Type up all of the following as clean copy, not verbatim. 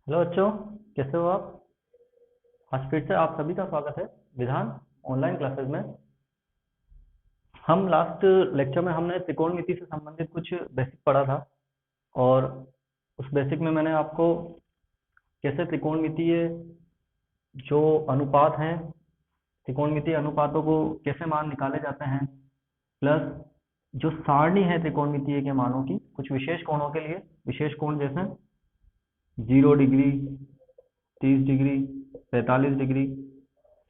Hello बच्चों, कैसे हो आप। आज फिर से आप सभी का स्वागत है विधान ऑनलाइन क्लासेस में। हम लास्ट लेक्चर में हमने त्रिकोणमिति से संबंधित कुछ बेसिक पढ़ा था और उस बेसिक में मैंने आपको कैसे त्रिकोणमितीय जो अनुपात हैं, त्रिकोणमितीय अनुपातों को कैसे मान निकाले जाते हैं, प्लस जो सारणी है त्रिकोणमितीय के मानों की कुछ विशेष कोणों के लिए, विशेष कोण जैसे 0 degree, 30 degree, 45 degree,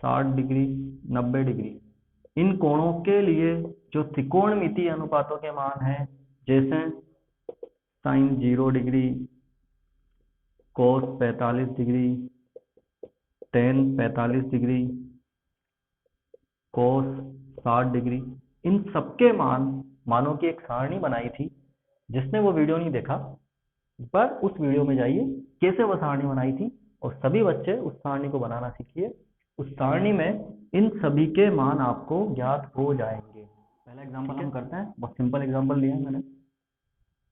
60 degree, 90 degree, इन कोणों के लिए जो त्रिकोणमितीय अनुपातों के मान हैं, जैसे साइन 0 डिग्री, कोस 45 डिग्री, टेन 45 डिग्री, कोस 60 डिग्री, इन सबके मानों की एक सारणी बनाई थी। जिसने वो वीडियो नहीं देखा, पर उस वीडियो में जाइए कैसे वो सारणी बनाई थी और सभी बच्चे उस सारणी को बनाना सीखिए। उस सारणी में इन सभी के मान आपको ज्ञात हो जाएंगे। पहला एग्जांपल हम करते हैं, बहुत सिंपल एग्जांपल लिया है मैंने।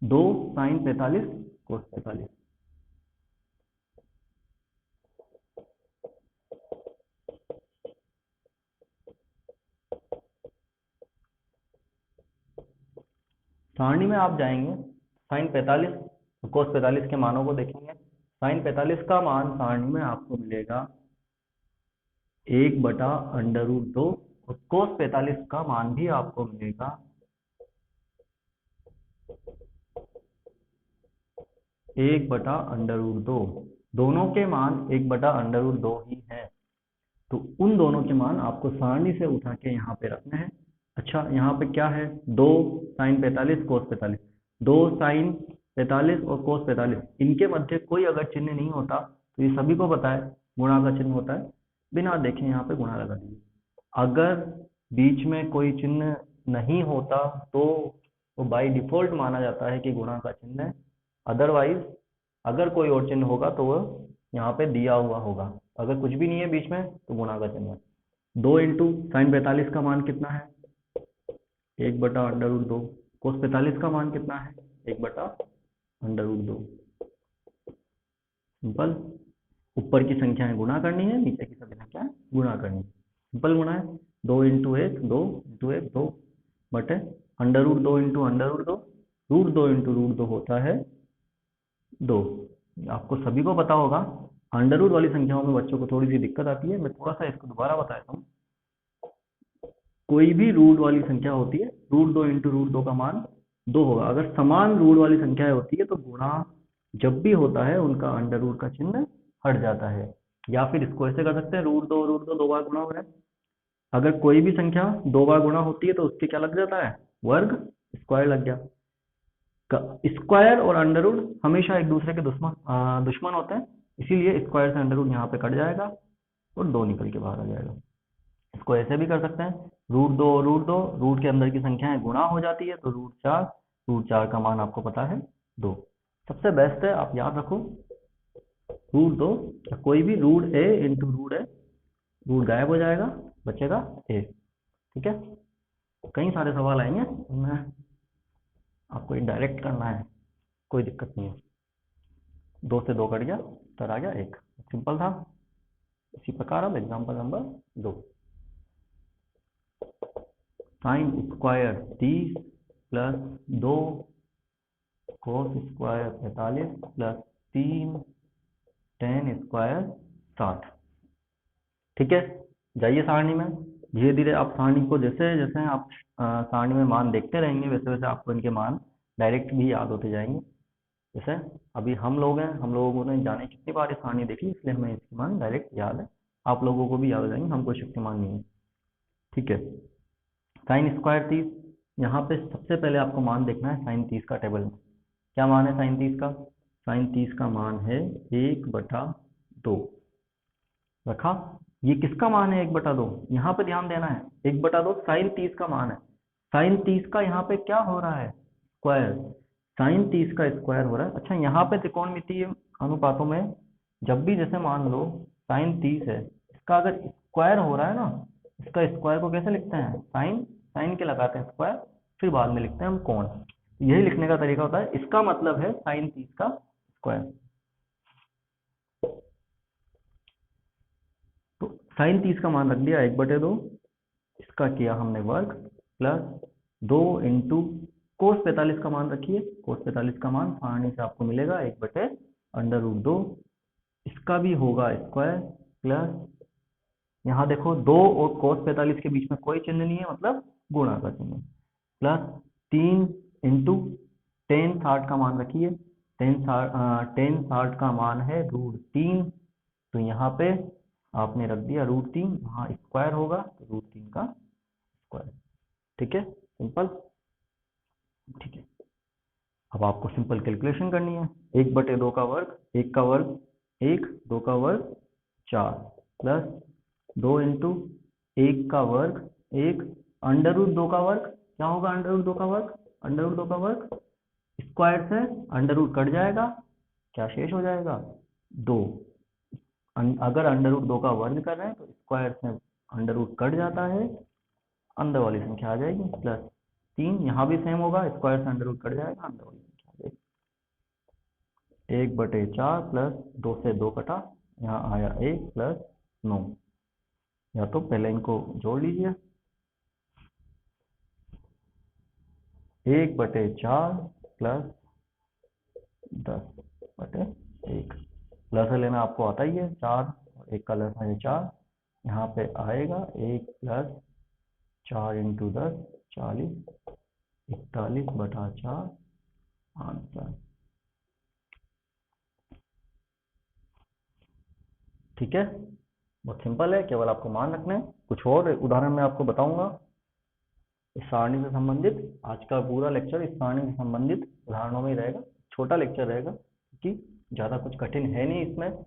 2 साइन 45 कोस 45। सारणी में आप जाएंगे, साइन 45 और कोस 45 के मानों को देखेंगे। साइन 45 का मान सारणी में आपको मिलेगा 1/√2 और कोस 45 का मान भी आपको मिलेगा 1/√2। दोनों के मान 1/√2 ही है, तो उन दोनों के मान आपको सारणी से उठा के यहाँ पे रखने हैं। अच्छा, यहाँ पे क्या है, 2 साइन 45 कोस 45, 2 साइन 45 और कोस 45, इनके मध्य कोई अगर चिन्ह नहीं होता तो ये सभी को पता है गुणा का चिन्ह होता है, बिना देखे यहाँ पे गुणा लगा दीजिए। अगर बीच में कोई चिन्ह नहीं होता तो वो बाय डिफॉल्ट माना जाता है कि गुणा का चिन्ह है। अदरवाइज अगर कोई और चिन्ह होगा तो वो यहाँ पे दिया हुआ होगा। अगर कुछ भी नहीं है बीच में तो गुणा का चिन्ह है। 2 इंटू साइन 45 का मान कितना है, 1/√2। कोस 45 का मान कितना है, 1/√2। सिंपल, ऊपर की संख्याएं गुणा करनी है, नीचे की सभी संख्याएं गुणा करनी है। सिंपल गुणा है, 2 इंटू 1 2 इंटू 1 2 बटे √2 इंटू √2, √2 इंटू √2 होता है 2। आपको सभी को पता होगा, अंडर रूट वाली संख्याओं में बच्चों को थोड़ी सी दिक्कत आती है। मैं थोड़ा सा इसको दोबारा बताता हूँ। कोई भी रूट वाली संख्या होती है, √2 इंटू √2 का मान 2 होगा। अगर समान रूट वाली संख्याएं होती है तो गुणा जब भी होता है उनका अंडर रूट का चिन्ह हट जाता है। या फिर इसको ऐसे कर सकते हैं, √2 दो बार गुणा हो रहा है। अगर कोई भी संख्या 2 बार गुणा होती है तो उसके क्या लग जाता है, वर्ग, स्क्वायर लग गया। स्क्वायर और अंडर रूट हमेशा एक दूसरे के दुश्मन होते हैं, इसीलिए स्क्वायर से अंडर रूट यहाँ पे कट जाएगा और 2 निकल के बाहर आ जाएगा। इसको ऐसे भी कर सकते हैं, √2 √2, रूट के अंदर की संख्याएं गुणा हो जाती है तो √4 का मान आपको पता है 2। सबसे बेस्ट है, आप याद रखो, √2 या कोई भी √a इंटू √a, रूट गायब हो जाएगा, बचेगा a। ठीक है, कई सारे सवाल आएंगे, मैं आपको डायरेक्ट करना है, कोई दिक्कत नहीं है। 2 से 2 कट गया, उत्तर आ गया 1। सिंपल था। इसी प्रकार अब example number 2, sign square 30 plus 2 cos square 45 plus 3 ten square 60। ठीक है, जाइए सारणी में। धीरे धीरे आप सारणी को जैसे जैसे आप सारणी में मान देखते रहेंगे वैसे वैसे आपको इनके मान डायरेक्ट भी याद होते जाएंगे। जैसे अभी हम लोग हैं, हम लोगों ने जाने कितनी बार इस सारणी देखी, इसलिए हमें इसके मान डायरेक्ट याद है। आप लोगों को भी याद हो जाएंगे, हम कोई शक्तिमान नहीं है। ठीक है, साइन स्क्वायर 30, यहाँ पे सबसे पहले आपको मान देखना है साइन 30 का टेबल में। क्या मान है साइन 30 का, साइन 30 का मान है 1/2 रखा। ये किसका मान है 1/2, यहाँ पे ध्यान देना है, 1/2 साइन 30 का मान है। साइन 30 का यहाँ पे क्या हो रहा है, स्क्वायर, साइन 30 का स्क्वायर हो रहा है। अच्छा, यहाँ पे त्रिकोणमितीय अनुपातों में जब भी जैसे मान लो साइन 30 है, इसका अगर स्क्वायर हो रहा है ना, इसका स्क्वायर को कैसे लिखते हैं, साइन, साइन के लगाते हैं स्क्वायर, फिर बाद में लिखते हैं हम कोण। यही लिखने का तरीका होता है। इसका मतलब है साइन 30 का स्क्वायर। साइन 30 का मान रख दिया 1/2, इसका किया हमने वर्ग, प्लस 2 इंटू कोस 45 का मान रखिए, कोस 45 का मान सारणी से आपको मिलेगा 1/√2, इसका भी होगा स्क्वायर, प्लस यहाँ देखो 2 और कोस 45 के बीच में कोई चिन्ह नहीं है, मतलब गुणा का चिन्ह, प्लस 3 इंटू टेन 60 का मान रखिए, टेन 60 का मान है √3, तो यहाँ पे आपने रख दिया √3, वहाँ स्क्वायर होगा तो √3 का स्क्वायर। ठीक है, सिंपल। ठीक है, अब आपको सिंपल कैलकुलेशन करनी है। 1/2 का वर्ग, 1 का वर्ग 1, 2 का वर्ग 4, प्लस 2 इंटू 1 का वर्ग 1, √2 का वर्ग, क्या होगा √2 का वर्ग? √2 का वर्ग स्क्वायर से अंडर कट जाएगा, क्या शेष हो जाएगा? 2। अगर √2 का वर्ग कर रहे हैं तो स्क्वायर से अंडर कट जाता है, अंदर वाली संख्या आ जाएगी, प्लस 3, यहाँ भी सेम होगा, स्क्वायर से अंडर कट जाएगा, अंदर वाली संख्या आ जाएगी। 1/4 प्लस 2 से 2 कटा, यहाँ आया 1 प्लस 9, या तो पहले इनको जोड़ लीजिए, 1/4 प्लस 10/1, प्लस लेना आपको आता ही है, 4 और 1 का लेस है 4, यहाँ पे आएगा 1 प्लस 4 इंटू 10 40, 41/4 आंसर। ठीक है, बहुत सिंपल है, केवल आपको मान रखना है। कुछ और उदाहरण मैं आपको बताऊंगा इस सारणी से संबंधित। आज का पूरा लेक्चर इस सारणी से संबंधित उदाहरणों में ही रहेगा, छोटा लेक्चर रहेगा क्योंकि ज़्यादा कुछ कठिन है नहीं इसमें,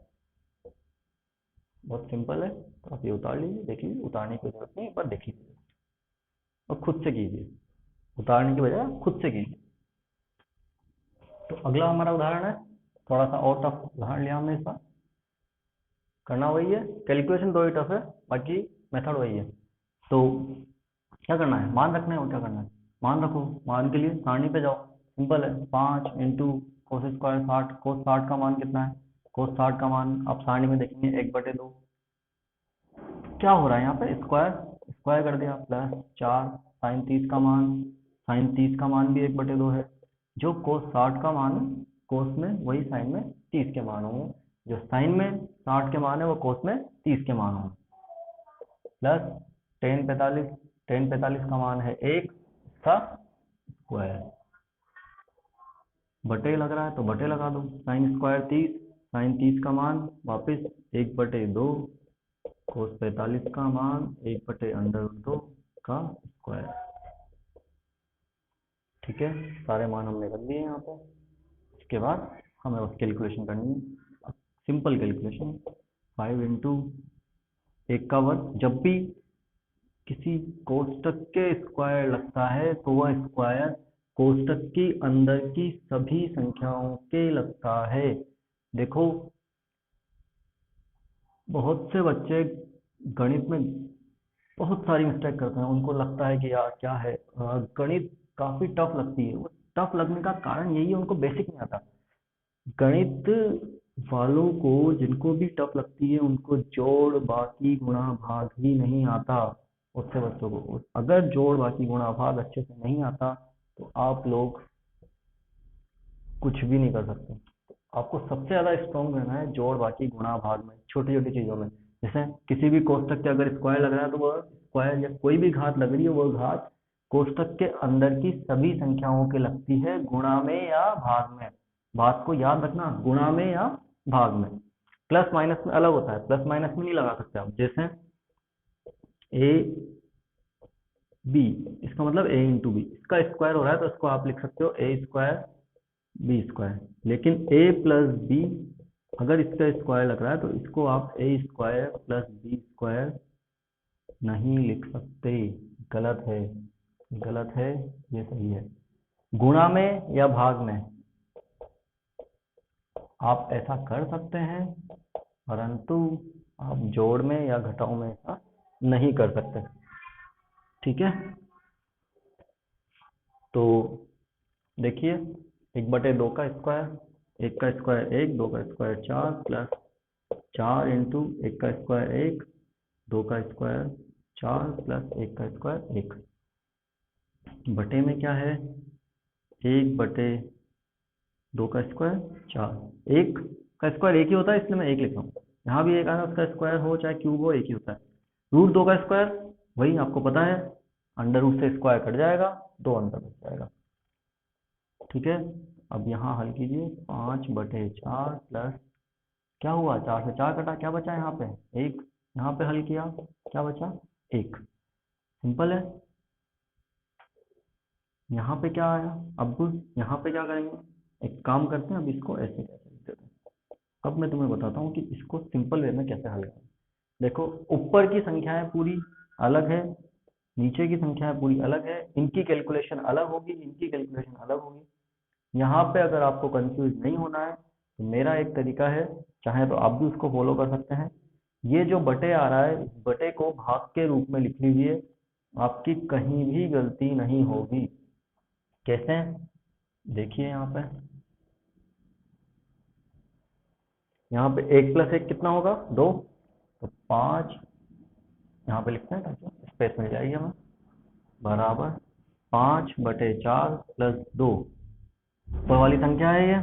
बहुत सिंपल है। तो आप ये उतार लीजिए, देख लीजिए, उतारने की जरूरत नहीं, एक बार देख लीजिए और खुद से कीजिए, उतारने की बजाय खुद से कीजिए। तो अगला हमारा उदाहरण है, थोड़ा सा और टफ उदाहरण लिया हमने, इसका करना वही है, कैलकुलेशन थोड़ी टफ है, बाकी मेथड वही है। तो क्या करना है, मान रखना है और क्या करना है, मान रखो। मान के लिए सारणी पे जाओ, सिंपल है, 5 इंटू कोस स्क्वायर 60, कोस 60 का मान कितना है? कोस 60 का मान आप सारणी में देखेंगे 1/2, क्या हो रहा है यहाँ पे? स्क्वायर, स्क्वायर कर दिया, प्लस 4 साइन 30 का मान, साइन 30 का मान भी 1/2 है, जो कोस 60 का मान है कोस में वही साइन में 30 के मान होंगे, जो साइन में 60 के मान है वो कोस में 30 के मान होंगे, प्लस टेन 45 का मान है 1, इसका स्क्वायर, बटे लग रहा है तो बटे लगा दो, साइन स्क्वायर 30, साइन 30 का मान वापस 1/2, कोस 45 का मान 1/√2 का स्क्वायर। ठीक है, सारे मान हमने रख दिए यहाँ पे। इसके बाद हमें बस कैलकुलेशन करनी है, सिंपल कैलकुलेशन, 5 इंटू 1 का वर्ग। जब भी किसी कोष्टक के स्क्वायर लगता है तो वह स्क्वायर कोष्टक के अंदर की सभी संख्याओं के लगता है। देखो बहुत से बच्चे गणित में बहुत सारी मिस्टेक करते हैं, उनको लगता है कि यार क्या है, गणित काफी टफ लगती है। वो टफ लगने का कारण यही है, उनको बेसिक नहीं आता। गणित वालों को, जिनको भी टफ लगती है, उनको जोड़ बाकी गुणा भाग ही नहीं आता। उससे बच्चों को अगर जोड़ बाकी गुणा भाग अच्छे से नहीं आता तो आप लोग कुछ भी नहीं कर सकते। आपको सबसे ज्यादा स्ट्रॉन्ग रहना है जोड़ बाकी गुणा भाग में, छोटी छोटी चीजों में। जैसे किसी भी कोष्टक के अगर स्क्वायर लग रहा है तो वह स्क्वायर या कोई भी घात लग रही है, वह घात कोष्टक के अंदर की सभी संख्याओं के लगती है, गुणा में या भाग में। बात को याद रखना, गुणा में या भाग में। प्लस माइनस में अलग होता है, प्लस माइनस में नहीं लगा सकते आप। जैसे ए बी, इसका मतलब ए इंटू बी, इसका स्क्वायर हो रहा है तो इसको आप लिख सकते हो ए स्क्वायर बी स्क्वायर। लेकिन a प्लस बी, अगर इसका स्क्वायर लग रहा है तो इसको आप a square plus B square नहीं लिख सकते, गलत है, गलत है, ये सही है। गुणा में या भाग में आप ऐसा कर सकते हैं, परंतु आप जोड़ में या घटाओ में ऐसा नहीं कर सकते। ठीक है, तो देखिए 1/2 का स्क्वायर, 1 का स्क्वायर 1, 2 का स्क्वायर 4, प्लस 4 इंटू 1 का स्क्वायर 1, 2 का स्क्वायर 4 प्लस 1 का स्क्वायर 1, बटे में क्या है 1 बटे 2 का स्क्वायर 4, 1 का स्क्वायर 1 ही होता है इसलिए मैं 1 लिख रहा हूँ। यहाँ भी 1 आया, उसका स्क्वायर हो चाहे क्यूब हो 1 ही होता है। रूट 2 का स्क्वायर वही आपको पता है, अंडर रूट से स्क्वायर कट जाएगा, 2 अंदर बच जाएगा। ठीक है, अब यहाँ हल कीजिए 5 बटे 4 प्लस क्या हुआ 4 से 4 कटा, क्या बचा यहाँ पे 1, यहाँ पे हल किया क्या बचा 1। सिंपल है। यहाँ पे क्या आया, अब यहाँ पे क्या करेंगे, एक काम करते हैं, अब इसको ऐसे कैसे लिख देते हैं। अब मैं तुम्हें बताता हूँ कि इसको सिंपल वे में कैसे हल करें। देखो ऊपर की संख्याएं पूरी अलग है, नीचे की संख्याएं पूरी अलग है, इनकी कैलकुलेशन अलग होगी, इनकी कैलकुलेशन अलग होगी। यहाँ पे अगर आपको कंफ्यूज नहीं होना है तो मेरा एक तरीका है, चाहे तो आप भी उसको फॉलो कर सकते हैं। ये जो बटे आ रहा है, इस बटे को भाग के रूप में लिख लीजिए, आपकी कहीं भी गलती नहीं होगी। कैसे, देखिए यहाँ पे 1 प्लस 1 कितना होगा 2, तो 5 यहाँ पे लिखते हैं ताकि स्पेस मिल जाएगी हमें, बराबर 5 बटे 4 प्लस 2। ऊपर वाली संख्या है, ये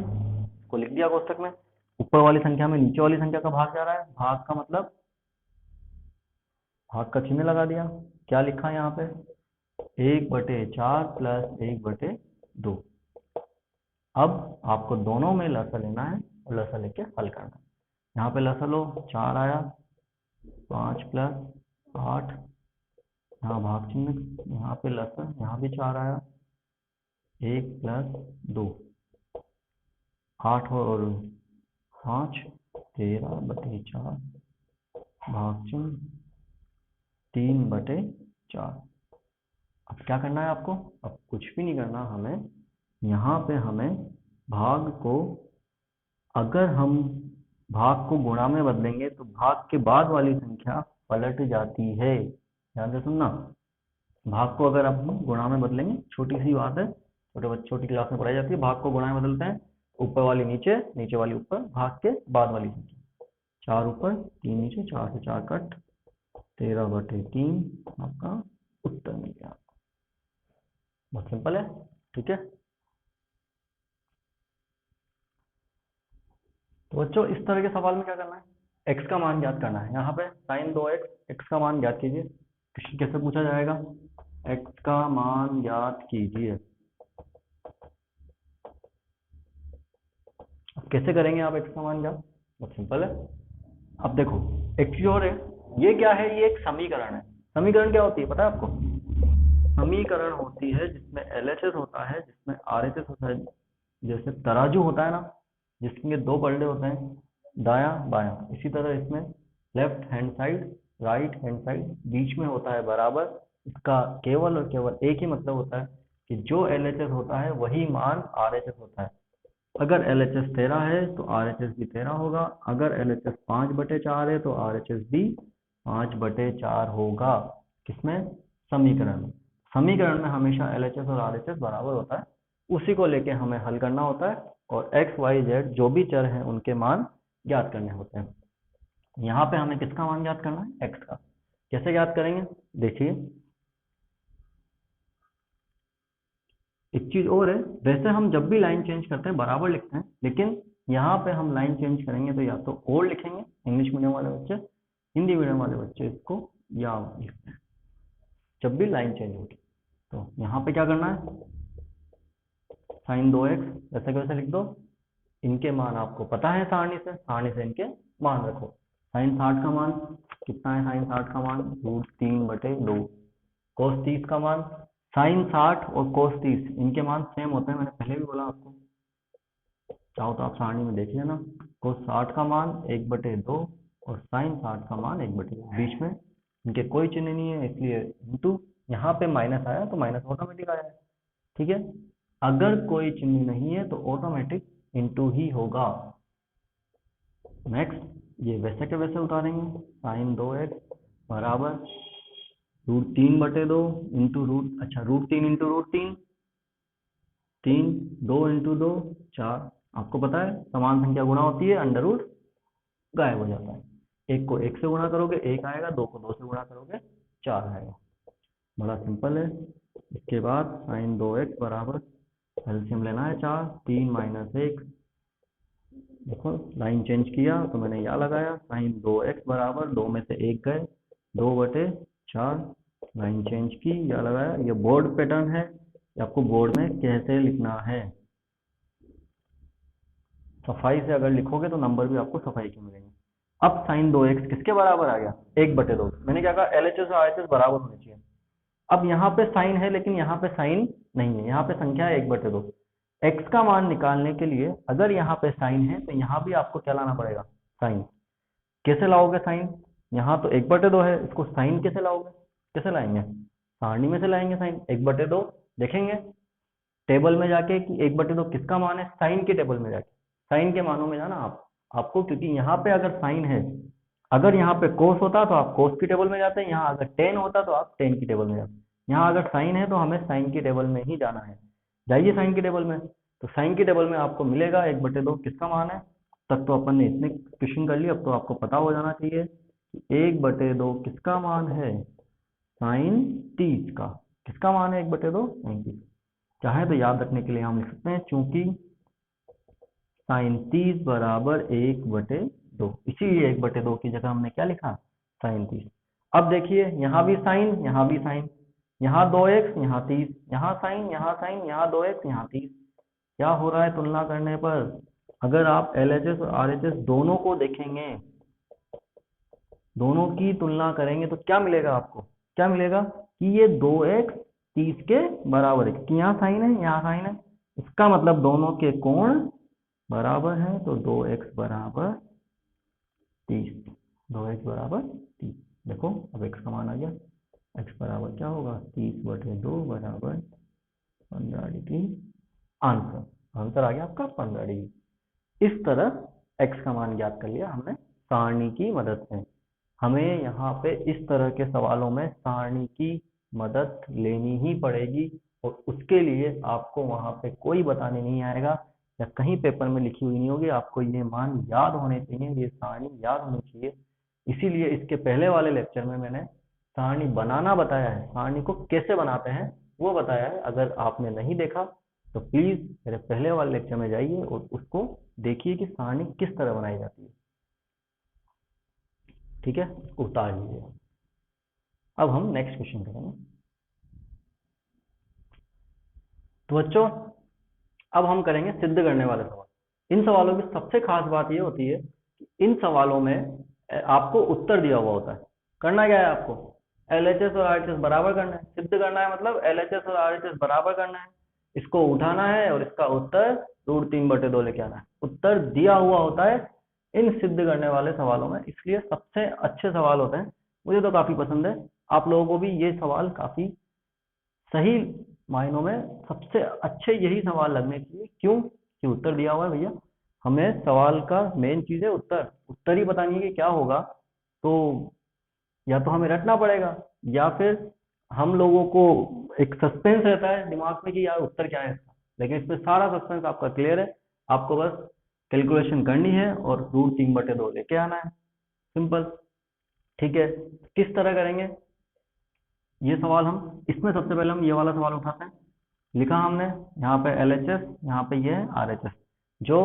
को लिख दिया कोष्टक में। ऊपर वाली संख्या में नीचे वाली संख्या का भाग जा रहा है, भाग का मतलब भाग का चिन्ह लगा दिया। क्या लिखा है यहाँ पे 1 बटे 4 प्लस 1 बटे 2। अब आपको दोनों में लसा लेना है और लसा लेके हल करना है। यहाँ पे लसा लो, 4 आया, 5 प्लस 8, यहाँ भाग चिन्ह, यहाँ पे लसा, यहाँ भी 4 आया, 1 प्लस 2, 8 और 5 13 बटे 4, भाग चिन्ह 3 बटे 4। अब क्या करना है आपको, अब कुछ भी नहीं करना हमें, यहाँ पे हमें भाग को, अगर हम भाग को गुणा में बदलेंगे तो भाग के बाद वाली संख्या पलट जाती है। ध्यान से सुनना, भाग को अगर आप गुणा में बदलेंगे, छोटी सी बात है, छोटे बच्चे छोटी क्लास में पढ़ाई जाती है, भाग को गुणा में बदलते हैं, ऊपर वाली नीचे, नीचे वाली ऊपर, भाग के बाद वाली संख्या, 4 ऊपर 3 नीचे, 4 से 4 कट, 13 बटे 3 आपका उत्तर मिल गया। बहुत सिंपल है। ठीक है, तो बच्चों इस तरह के सवाल में क्या करना है, x का मान ज्ञात करना है। यहाँ पे sin 2x, x का मान ज्ञात कीजिए। कैसे पूछा जाएगा, x का मान ज्ञात कीजिए। कैसे करेंगे आप x का मान ज्ञात, बहुत सिंपल है। अब देखो एक चीज और है, ये क्या है, ये एक समीकरण है। समीकरण क्या होती है पता है आपको, समीकरण होती है जिसमें LHS होता है, जिसमें RHS होता है। जैसे तराजू होता है ना, जिसके 2 पलड़े होते हैं, दायां बायां, इसी तरह इसमें left hand side right hand side, बीच में होता है बराबर। इसका केवल और केवल एक ही मतलब होता है कि जो LHS होता है वही मान RHS होता है। अगर LHS 13 है तो RHS भी 13 होगा, अगर LHS 5 बटे 4 है तो RHS भी 5 बटे 4 होगा। किसमें, समीकरण में। समीकरण में हमेशा LHS और RHS बराबर होता है, उसी को लेके हमें हल करना होता है, और x y z जो भी चर हैं उनके मान ज्ञात करने होते हैं। यहाँ पे हमें किसका मान ज्ञात करना है, x का। कैसे ज्ञात करेंगे, देखिए एक चीज और है, वैसे हम जब भी लाइन चेंज करते हैं बराबर लिखते हैं, लेकिन यहाँ पे हम लाइन चेंज करेंगे तो या तो और लिखेंगे, इंग्लिश मीडियम वाले बच्चे, हिंदी मीडियम वाले बच्चे इसको या लिखते हैं जब भी लाइन चेंज होगी। तो यहाँ पे क्या करना है, sin 2x वैसे के वैसे लिख दो, इनके मान आपको पता है, सारणी से इनके मान रखो। sin 60 का मान कितना है, sin 60 का मान √3/2। cos 30 का मान, sin 60 और cos 30 इनके मान सेम होते हैं, मैंने पहले भी बोला आपको, चाहो तो आप सारणी में देख लेना। cos 60 का मान 1/2 और sin 60 का मान 1/2, बीच में इनके कोई चिन्ह नहीं है, इसलिए इंटू, यहाँ पे माइनस आया तो माइनस ऑटोमेटिक आया है। ठीक है, अगर कोई चिन्ह नहीं है तो ऑटोमेटिक इंटू ही होगा। नेक्स्ट, ये वैसे के वैसे उतारेंगे, sin 2x बराबर √3/2 इंटू √3 इंटू √3, 3, 2 इंटू 2 4। आपको पता है समान संख्या गुणा होती है, अंडर रूट गायब हो जाता है। 1 को 1 से गुणा करोगे 1 आएगा, 2 को 2 से गुणा करोगे 4 आएगा। बड़ा सिंपल है। इसके बाद साइन 2x बराबर, एलसीएम लेना है 4, 3 माइनस 1, देखो लाइन चेंज किया तो मैंने यहाँ लगाया, साइन 2x बराबर 2 में से 1 गए, 2/4, लाइन चेंज की, यहाँ लगाया। ये बोर्ड पैटर्न है, आपको बोर्ड में कैसे लिखना है। सफाई से अगर लिखोगे तो नंबर भी आपको सफाई के मिलेंगे। अब साइन 2x किसके बराबर आ गया, 1/2। मैंने क्या कहा, LHS और RHS बराबर होने चाहिए। अब यहाँ पे साइन है लेकिन यहाँ पे साइन नहीं है, यहाँ पे संख्या है 1/2। x का मान निकालने के लिए अगर यहाँ पे साइन है तो यहाँ भी आपको क्या लाना पड़ेगा, साइन। कैसे लाओगे साइन, यहाँ तो 1/2 है, इसको साइन कैसे लाओगे, कैसे लाएंगे, सारणी में से लाएंगे साइन। 1/2 देखेंगे टेबल में जाके कि 1/2 किसका मान है, साइन के टेबल में जाके साइन के मानों में जाना आपको, क्योंकि यहाँ पे अगर साइन है, अगर यहाँ पे कोस होता तो आप कोस की टेबल में जाते हैं, यहाँ अगर टेन होता तो आप टेन की टेबल में जाते। यहाँ अगर साइन है तो हमें साइन की टेबल में ही जाना है। जाइए साइन की टेबल में, तो साइन की टेबल में आपको मिलेगा 1/2 किसका मान है। तक तो अपन ने इतने क्वेश्चन कर लिए, अब तो आपको पता हो जाना चाहिए कि 1/2 किसका मान है, साइन 30 का। किसका मान है 1/2, साइन 30। चाहे तो याद रखने के लिए हम लिख सकते हैं, चूंकि साइन 30 बराबर 1/2, इसीलिए 1/2 की जगह हमने क्या लिखा, साइन 30। अब देखिए यहाँ भी साइन, यहाँ भी साइन, यहाँ 2x, यहाँ 30, यहाँ साइन, यहाँ साइन, यहाँ 2x, यहाँ 30। क्या हो रहा है तुलना करने पर, अगर आप LHS और RHS दोनों को देखेंगे, दोनों की तुलना करेंगे तो क्या मिलेगा आपको, क्या मिलेगा कि ये 2x 30 के बराबर है, क्योंकि यहाँ साइन है यहाँ साइन है, इसका मतलब दोनों के कोण बराबर है। तो 2x बराबर 30, 2x बराबर 30। देखो अब x का मान आ गया, x बराबर क्या होगा, 30/2 बराबर 15 डिग्री। आंसर आंसर आ गया आपका 15 डिग्री। इस तरह x का मान ज्ञात कर लिया हमने सारणी की मदद से। हमें यहाँ पे इस तरह के सवालों में सारणी की मदद लेनी ही पड़ेगी, और उसके लिए आपको वहाँ पे कोई बताने नहीं आएगा या कहीं पेपर में लिखी हुई नहीं होगी, आपको ये मान याद होने चाहिए, ये सारणी याद होनी चाहिए। इसीलिए इसके पहले वाले लेक्चर में मैंने सारणी बनाना बताया है, सारणी को कैसे बनाते हैं वो बताया है। अगर आपने नहीं देखा तो प्लीज मेरे पहले वाले लेक्चर में जाइए और उसको देखिए कि सारणी किस तरह बनाई जाती है। ठीक है, उतार लीजिए। अब हम नेक्स्ट क्वेश्चन करेंगे। तो बच्चों अब हम करेंगे सिद्ध करने वाले सवाल। इन सवालों की सबसे खास बात ये होती है कि इन सवालों में आपको उत्तर दिया हुआ होता है। करना क्या है आपको, LHS और RHS बराबर करना है, सिद्ध करना है, मतलब LHS और RHS बराबर करना है, इसको उठाना है और इसका उत्तर √3/2 लेके आना है। उत्तर दिया हुआ होता है इन सिद्ध करने वाले सवालों में, इसलिए सबसे अच्छे सवाल होते हैं। मुझे तो काफी पसंद है, आप लोगों को भी ये सवाल काफी सही मायनों में सबसे अच्छे यही सवाल लगने चाहिए। क्यों कि उत्तर दिया हुआ है भैया, हमें सवाल का मेन चीज है उत्तर, उत्तर ही पता नहीं है कि क्या होगा, तो या तो हमें रटना पड़ेगा या फिर हम लोगों को एक सस्पेंस रहता है दिमाग में कि यार उत्तर क्या है इसका, लेकिन इसमें सारा सस्पेंस आपका क्लियर है। आपको बस कैलकुलेशन करनी है और √3/2 लेके आना है, सिंपल। ठीक है, किस तरह करेंगे ये सवाल, हम इसमें सबसे पहले हम ये वाला सवाल उठाते हैं। लिखा हमने यहाँ पे LHS, यहाँ पे ये है RHS, जो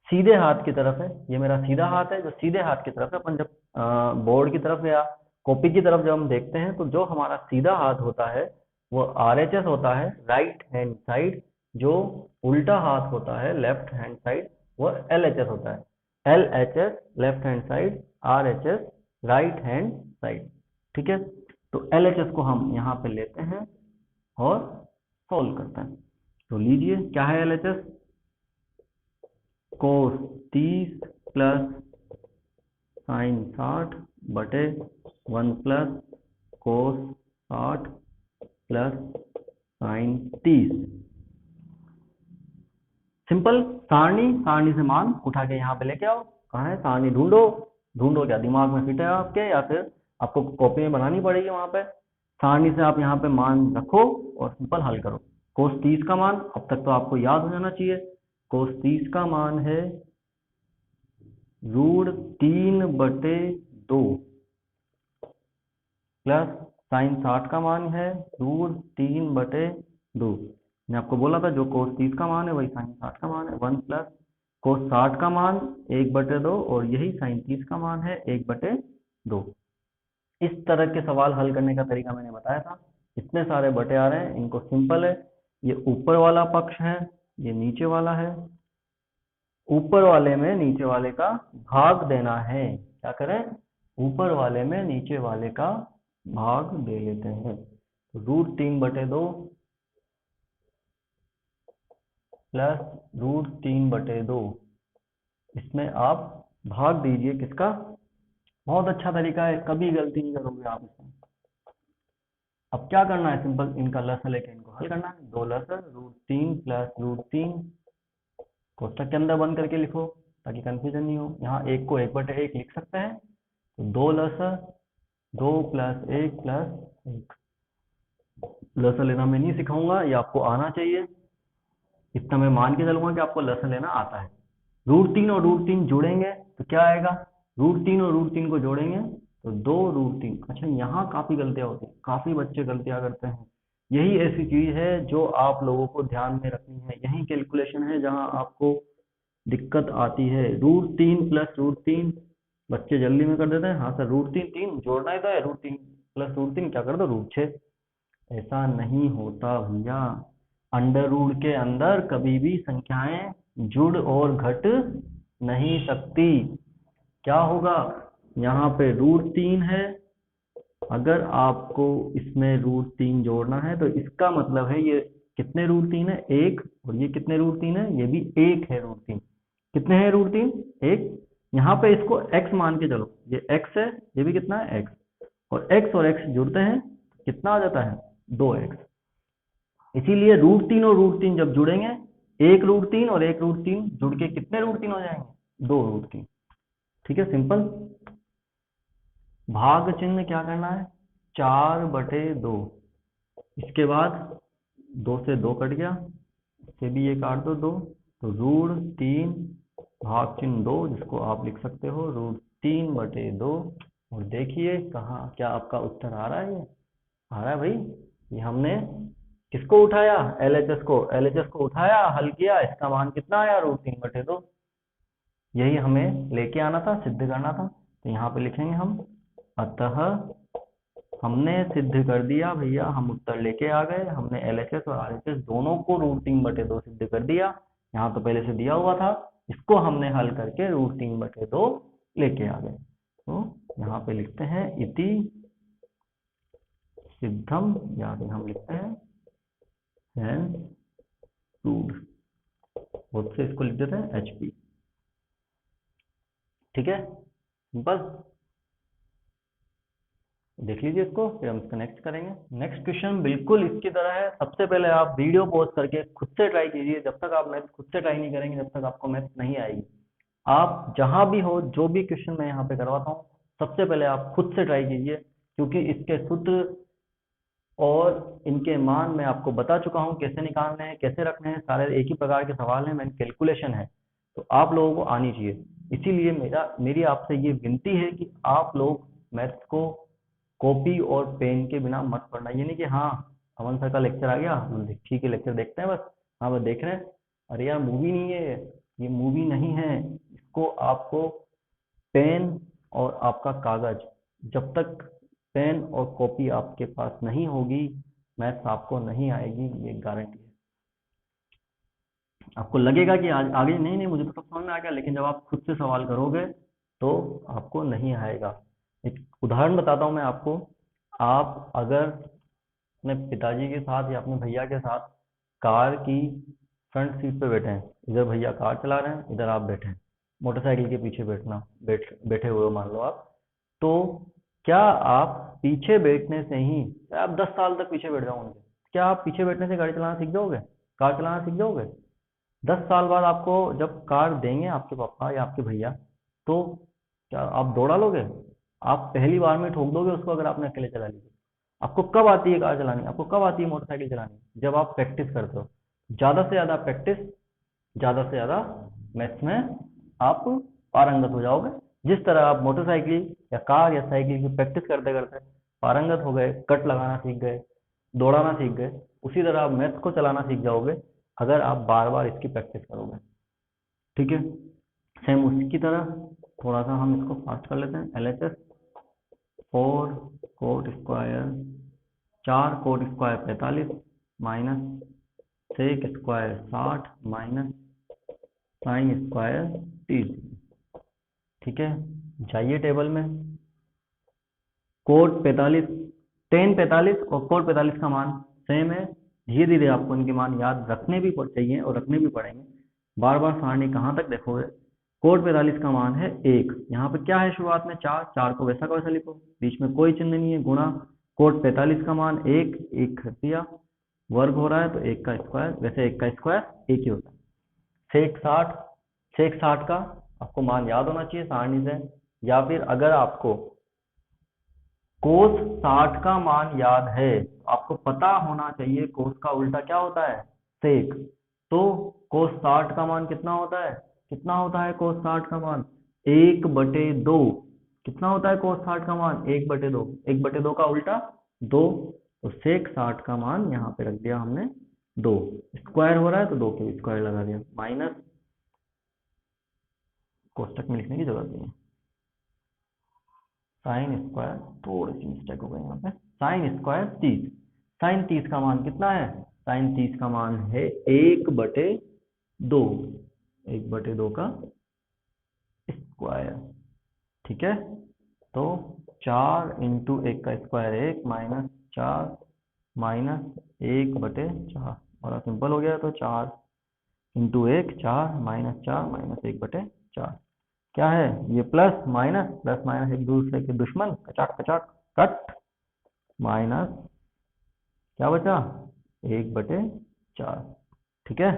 सीधे हाथ की तरफ है। ये मेरा सीधा हाथ है जो सीधे हाथ की तरफ है। अपन जब बोर्ड की तरफ या कॉपी की तरफ जब हम देखते हैं तो जो हमारा सीधा हाथ होता है वो RHS होता है, राइट हैंड साइड। जो उल्टा हाथ होता है लेफ्ट हैंड साइड वो LHS होता है। LHS left hand side, RHS right hand side. ठीक है, तो LHS को हम यहाँ पे लेते हैं और सोल्व करते हैं। तो लीजिए क्या है LHS, cos 30 प्लस साइन 60 बटे 1 plus cos 60 plus sign 30। Simple, सारणी से मान उठा के यहाँ पे लेके आओ। कहाँ है सारणी, ढूंढो। ढूंढो क्या, दिमाग में फिट है आपके या फिर आपको कॉपी में बनानी पड़ेगी वहां पे। सारणी से आप यहाँ पे मान रखो और सिंपल हल करो। cos 30 का मान अब तक तो आपको याद हो जाना चाहिए। cos 30 का मान है √3/2 प्लस साइन 60 का मान है √3/2। मैं आपको बोला था जो कोस 30 का मान है वही साइन 60 का मान है, 1 प्लस कोस 60 का मान 1/2 और यही साइन 30 का मान है 1/2। इस तरह के सवाल हल करने का तरीका मैंने बताया था। इतने सारे बटे आ रहे हैं, इनको सिंपल है। ये ऊपर वाला पक्ष है, ये नीचे वाला है। ऊपर वाले में नीचे वाले का भाग देना है। क्या करें? ऊपर वाले में नीचे वाले का भाग दे लेते हैं। तो √3/2 प्लस √3/2, इसमें आप भाग दीजिए किसका? बहुत अच्छा तरीका है, कभी गलती नहीं करोगे आप इसमें। अब क्या करना है? सिंपल इनका लसाअ लेके इनको हल करना है। 2 लसाअ √3 प्लस √3 कोष्टक के अंदर बंद करके लिखो ताकि कंफ्यूजन नहीं हो। यहाँ 1 को 1/1 लिख सकते हैं। तो 2 लसाअ 2 प्लस 1 प्लस 1। लसाअ लेना मैं नहीं सिखाऊंगा, ये आपको आना चाहिए। इतना मैं मान के चलूंगा कि आपको लसाअ लेना आता है। √3 और √3 जोड़ेंगे तो क्या आएगा? √3 और √3 को जोड़ेंगे तो 2√3। अच्छा, यहाँ काफी गलतियां होती हैं, काफी बच्चे गलतियां करते हैं। यही ऐसी चीज है जो आप लोगों को ध्यान में रखनी है। यही कैलकुलेशन है जहां आपको दिक्कत आती है। √3 प्लस √3 बच्चे जल्दी में कर देते हैं। हाँ सर, √3 3 जोड़ना ही तो है, √3 प्लस √3 क्या कर दो? √6। ऐसा नहीं होता भैया। अंडर रूट के अंदर कभी भी संख्याएं जुड़ और घट नहीं सकती। क्या होगा? यहाँ पे √3 है, अगर आपको इसमें √3 जोड़ना है तो इसका मतलब है ये कितने √3 है? 1। और ये कितने √3 है? ये भी 1 है √3। कितने हैं √3? 1। यहाँ पे इसको x मान के चलो, ये x है, ये भी कितना है? x। और x और x जुड़ते हैं कितना आ जाता है? 2x। इसीलिए √3 और √3 जब जुड़ेंगे, 1 √3 और 1 √3 जुड़ के कितने √3 हो जाएंगे? 2 √3। ठीक है, सिंपल। भाग चिन्ह क्या करना है? 4/2। इसके बाद 2 से 2 कट गया, इससे भी ये काट दो 2। तो √3 भाग चिन्ह 2, जिसको आप लिख सकते हो √3/2। और देखिए कहाँ क्या आपका उत्तर आ रहा है? ये आ रहा है भाई। ये हमने किसको उठाया? LHS को। LHS को उठाया, हल किया, इसका मान कितना आया? √3/2। यही हमें लेके आना था, सिद्ध करना था। तो यहाँ पे लिखेंगे हम, अतः हमने सिद्ध कर दिया भैया, हम उत्तर लेके आ गए। हमने LHS और RHS दोनों को √3/2 सिद्ध कर दिया। यहाँ तो पहले से दिया हुआ था, इसको हमने हल करके √3/2 लेके आ गए। तो यहाँ पे लिखते हैं इति सिद्धम, या फिर हम लिखते हैं हैंस प्रूव्ड। बहुत से इसको लिख देते हैं HP। ठीक है, सिंपल। देख लीजिए इसको, फिर हम इसका नेक्स्ट करेंगे। नेक्स्ट क्वेश्चन बिल्कुल इसकी तरह है। सबसे पहले आप वीडियो पॉज करके खुद से ट्राई कीजिए। जब तक आप मैथ्स खुद से ट्राई नहीं करेंगे, जब तक आपको मैथ्स नहीं आएगी। आप जहां भी हो, जो भी क्वेश्चन मैं यहाँ पे करवाता हूँ, सबसे पहले आप खुद से ट्राई कीजिए, क्योंकि इसके सूत्र और इनके मान मैं आपको बता चुका हूँ कैसे निकालने हैं, कैसे रखने हैं। सारे एक ही प्रकार के सवाल हैं, मैंने कैलकुलेशन है, तो आप लोगों को आनी चाहिए। इसीलिए मेरी आपसे ये विनती है कि आप लोग मैथ्स को कॉपी और पेन के बिना मत पढ़ना। ये नहीं कि हाँ अमन सर का लेक्चर आ गया, ठीक है लेक्चर देखते हैं बस, हाँ बस देख रहे हैं। अरे यार मूवी नहीं है ये मूवी नहीं है। इसको आपको पेन और आपका कागज, जब तक पेन और कॉपी आपके पास नहीं होगी, मैथ्स आपको नहीं आएगी, ये गारंटी है। आपको लगेगा कि आज आगे नहीं मुझे तो सब समझ में आ गया, लेकिन जब आप खुद से सवाल करोगे तो आपको नहीं आएगा। एक उदाहरण बताता हूँ मैं आपको। आप अगर अपने पिताजी के साथ या अपने भैया के साथ कार की फ्रंट सीट पे बैठे हैं, इधर भैया कार चला रहे हैं, इधर आप बैठे हैं, मोटरसाइकिल के पीछे बैठे हुए मान लो आप, तो क्या आप पीछे बैठने से ही, आप 10 साल तक पीछे बैठ जाओगे, क्या आप पीछे बैठने से गाड़ी चलाना सीख जाओगे? कार चलाना सीख जाओगे? 10 साल बाद आपको जब कार देंगे आपके पापा या आपके भैया, तो क्या आप दौड़ा लोगे? आप पहली बार में ठोक दोगे उसको अगर आपने अकेले चला ली। आपको कब आती है कार चलानी? आपको कब आती है मोटरसाइकिल चलानी? जब आप प्रैक्टिस करते हो। ज़्यादा से ज़्यादा प्रैक्टिस, ज़्यादा से ज़्यादा मैथ्स में आप पारंगत हो जाओगे। जिस तरह आप मोटरसाइकिल या कार या साइकिल की प्रैक्टिस करते करते पारंगत हो गए, कट लगाना सीख गए, दौड़ाना सीख गए, उसी तरह आप मैथ्स को चलाना सीख जाओगे अगर आप बार बार इसकी प्रैक्टिस करोगे। ठीक है, सेम उसकी तरह थोड़ा सा हम इसको फास्ट कर लेते हैं। LHS 4 cot square 4 cot square 45 minus sec square 60 minus sine square 30। ठीक है, जाइए टेबल में। कोट 45 टेन 45 और कोट 45 का मान सेम है। धीरे धीरे आपको इनके मान याद रखने भी चाहिए और रखने भी पड़ेंगे। बार बार सारणी कहाँ तक देखोगे। कोट 45 का मान है 1, यहाँ पे क्या है शुरुआत में 4, 4 को वैसा का वैसा लिखो, बीच में कोई चिन्ह नहीं है, गुणा कोट 45 का मान 1, 1 कर दिया, वर्ग हो रहा है तो 1 का स्क्वायर, वैसे 1 का स्क्वायर 1 ही होता है। सेक 60 का आपको मान याद होना चाहिए सारणी से, या फिर अगर आपको कोस 60 का मान याद है, आपको पता होना चाहिए कोस का उल्टा क्या होता है, सेक। तो कोस 60 का मान कितना होता है, कितना होता है कोस 60 का मान 1/2। कितना होता है कोस 60 का मान 1/2, 1/2 का उल्टा 2। तो सेक 60 का मान यहाँ पे रख दिया हमने 2, स्क्वायर हो रहा है तो 2 के स्क्वायर लगा दिया, माइनस कोष्टक में लिखने की जरूरत नहीं है, साइन स्क्वायर, थोड़ी सी मिस्टेक हो गई यहाँ पे, साइन स्क्वायर 30। साइन 30 का मान कितना है, साइन 30 का मान है 1/2, 1/2 का स्क्वायर। ठीक है, तो 4 इंटू 1 का स्क्वायर 1 माइनस 4 माइनस 1/4, बड़ा सिंपल हो गया। तो 4 इंटू 1 4 माइनस 4 माइनस 1/4 क्या है, ये प्लस माइनस एक दूसरे के दुश्मन, कचाक कचाक कट, माइनस क्या बचा 1/4। ठीक है,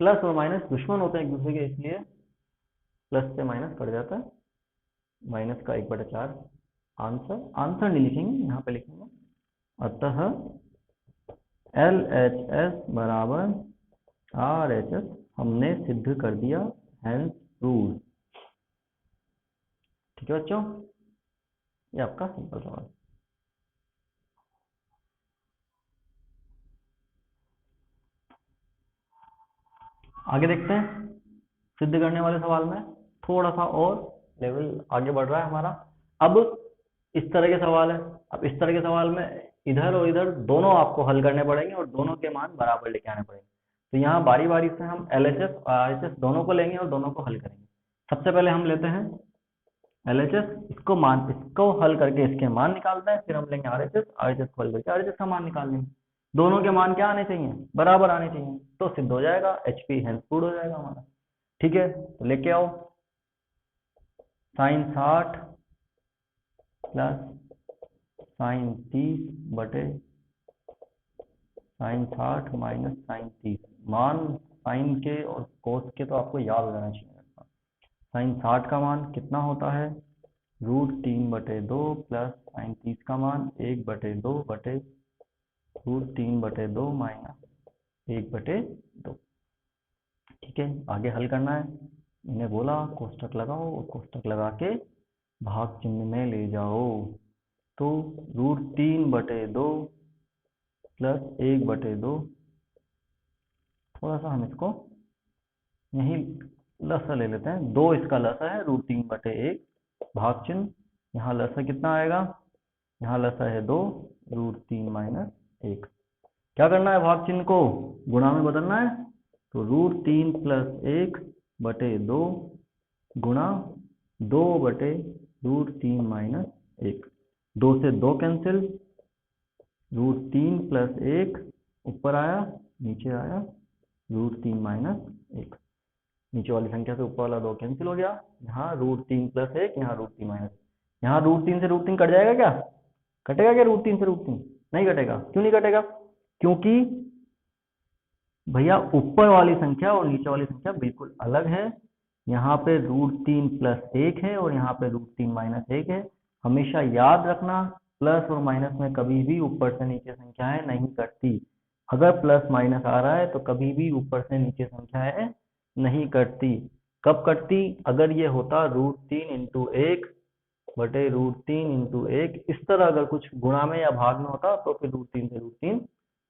प्लस और माइनस दुश्मन होते हैं एक दूसरे के, इसलिए प्लस से माइनस कट जाता है, माइनस का 1/4 आंसर नहीं लिखेंगे, यहाँ पे लिखेंगे। अतः LHS बराबर RHS हमने सिद्ध कर दिया, हेंस रूल। ठीक है बच्चों, ये आपका सिंपल सवाल। आगे देखते हैं, सिद्ध करने वाले सवाल में थोड़ा सा और लेवल आगे बढ़ रहा है हमारा। अब इस तरह के सवाल है, अब इस तरह के सवाल में इधर और इधर दोनों आपको हल करने पड़ेंगे और दोनों के मान बराबर लेके आने पड़ेंगे। तो यहाँ बारी बारी से हम LHS और RHS दोनों को लेंगे और दोनों को हल करेंगे। सबसे पहले हम लेते हैं LHS, इसको हल करके इसके मान निकालते हैं, फिर हम लेंगे RHS को हल करके RHS का मान निकाल लेंगे। दोनों के मान क्या आने चाहिए, बराबर आने चाहिए, तो सिद्ध हो जाएगा, HP हेंस प्रूव्ड हो जाएगा हमारा। ठीक है, तो लेके आओ, साइन 60 प्लस साइन 30 बटे साइन 60 माइनस साइन 30। मान साइन के और कोस के तो आपको याद हो जाना चाहिए। साइन 60 का मान कितना होता है, √3/2 प्लस साइन 30 का मान 1/2 बटे √3/2 माइनस 1/2। ठीक है, आगे हल करना है। मैंने बोला कोष्टक लगाओ और कोष्टक लगा के भाग चिन्ह में ले जाओ। तो √3/2 प्लस 1/2, थोड़ा सा हम इसको यही लसा ले लेते हैं, 2 इसका लसा है, √3/1 भाग चिन्ह, यहाँ लसा कितना आएगा, यहाँ लसा है 2, √3 माइनस 1। क्या करना है, भाग चिन्ह को गुणा में बदलना है, तो √3 प्लस 1/2 गुणा 2/√3 माइनस 1। 2 से 2 कैंसिल, √3 प्लस 1 ऊपर आया, नीचे आया √3 माइनस 1। नीचे वाली संख्या से ऊपर वाला 2 कैंसिल हो गया, यहाँ √3 प्लस 1, यहाँ √3 माइनस, यहाँ √3 से √3 कट जाएगा क्या, कटेगा क्या √3 से √3, नहीं कटेगा। क्यों नहीं कटेगा, क्योंकि भैया ऊपर वाली संख्या और नीचे वाली संख्या बिल्कुल अलग है। यहाँ पे √3 प्लस 1 है और यहाँ पे √3 माइनस 1 है। हमेशा याद रखना, प्लस और माइनस में कभी भी ऊपर से नीचे संख्याएं नहीं कटती। अगर प्लस माइनस आ रहा है तो कभी भी ऊपर से नीचे संख्याएं नहीं कटती। कब कटती? अगर ये होता √3 इंटू 1 बटे √3 इंटू 1, इस तरह अगर कुछ गुणा में या भाग में होता तो फिर √3 से √3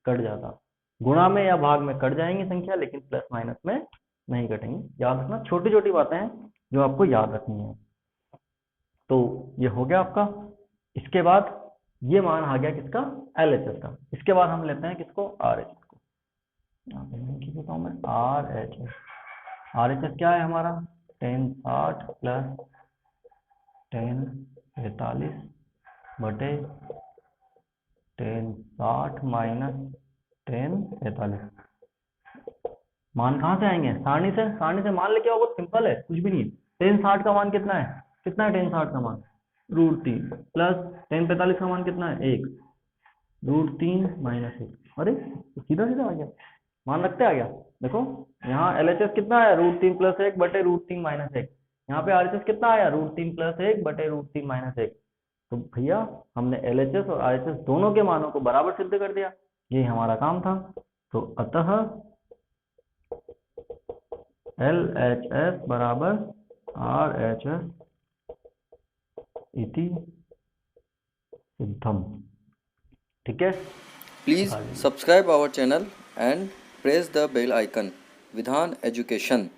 कट जाता। गुणा में या भाग में कट जाएंगी संख्या, लेकिन प्लस माइनस में नहीं कटेंगी। याद रखना, छोटी छोटी बातें हैं जो आपको याद रखनी है। तो ये हो गया आपका। इसके बाद ये मान आ गया किसका? LHS का। इसके बाद हम लेते हैं किसको? RHS को। यहाँ पे मैं लिख देता हूँ मैं RHS। RHS क्या है हमारा? tan 60 प्लस tan 45 बटे tan 60 माइनस tan 45। मान कहाँ से आएंगे? सारणी से। सारणी से मान लेके आओ, बहुत सिंपल है, कुछ भी नहीं है। tan 60 का मान कितना है? कितना है tan 60 का मान? √3 प्लस tan 45 का मान कितना है? 1 √3 माइनस 1। अरे सीधा सीधा आ गया, मान रखते आ गया। देखो यहाँ LHS कितना है? √3 प्लस 1 बटे √3 माइनस 1। यहाँ पे RHS कितना आया? √3 प्लस 1 बटे √3 माइनस 1। तो भैया हमने LHS और RHS दोनों के मानों को बराबर सिद्ध कर दिया, ये हमारा काम था। तो अतः LHS बराबर RHS इति सिद्धम। ठीक है, Please subscribe our channel and press the bell icon. Vidhan Education.